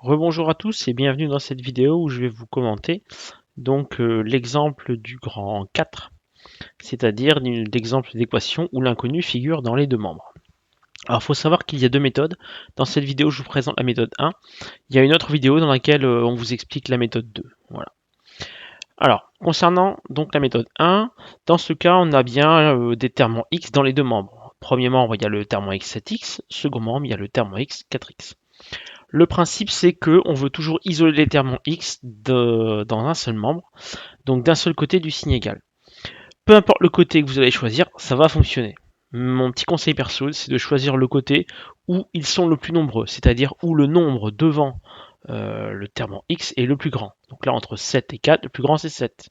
Rebonjour à tous et bienvenue dans cette vidéo où je vais vous commenter l'exemple du grand 4, c'est-à-dire l'exemple d'équation où l'inconnu figure dans les deux membres. Alors il faut savoir qu'il y a deux méthodes. Dans cette vidéo, je vous présente la méthode 1. Il y a une autre vidéo dans laquelle on vous explique la méthode 2. Voilà. Alors, concernant donc la méthode 1, dans ce cas, on a bien des termes en x dans les deux membres. Premier membre, il y a le terme en x 7x. Second membre, il y a le terme en x 4x. Le principe, c'est que on veut toujours isoler les termes en x dans un seul membre, donc d'un seul côté du signe égal. Peu importe le côté que vous allez choisir, ça va fonctionner. Mon petit conseil perso, c'est de choisir le côté où ils sont le plus nombreux, c'est-à-dire où le nombre devant le terme en x est le plus grand. Donc là, entre 7 et 4, le plus grand c'est 7.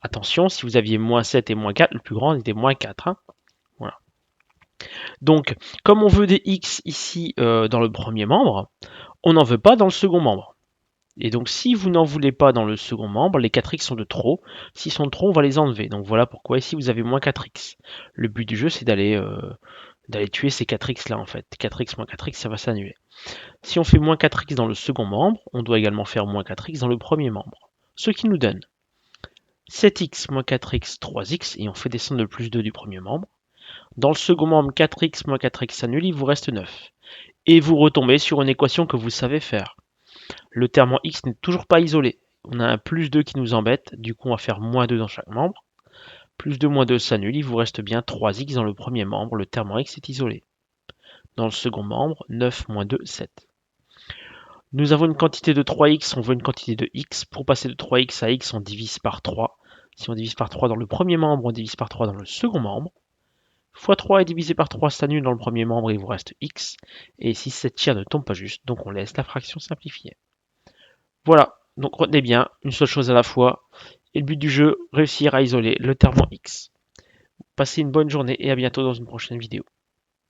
Attention, si vous aviez moins 7 et moins 4, le plus grand était moins 4. Hein. Voilà. Donc, comme on veut des x ici dans le premier membre, on n'en veut pas dans le second membre. Et donc, si vous n'en voulez pas dans le second membre, les 4x sont de trop. S'ils sont de trop, on va les enlever. Donc voilà pourquoi ici vous avez moins 4x. Le but du jeu, c'est d'aller tuer ces 4x là en fait. 4x moins 4x, ça va s'annuler. Si on fait moins 4x dans le second membre, on doit également faire moins 4x dans le premier membre. Ce qui nous donne 7x moins 4x, 3x, et on fait descendre le plus 2 du premier membre. Dans le second membre, 4x moins 4x s'annule, il vous reste 9. Et vous retombez sur une équation que vous savez faire. Le terme en x n'est toujours pas isolé. On a un plus 2 qui nous embête, du coup on va faire moins 2 dans chaque membre. Plus 2 moins 2 s'annule, il vous reste bien 3x dans le premier membre, le terme en x est isolé. Dans le second membre, 9 moins 2, 7. Nous avons une quantité de 3x, on veut une quantité de x. Pour passer de 3x à x, on divise par 3. Si on divise par 3 dans le premier membre, on divise par 3 dans le second membre. Fois 3 est divisé par 3 s'annule dans le premier membre, il vous reste x. Et ici, cette tiers ne tombe pas juste, donc on laisse la fraction simplifiée. Voilà, donc retenez bien, une seule chose à la fois, et le but du jeu, réussir à isoler le terme en x. Passez une bonne journée et à bientôt dans une prochaine vidéo.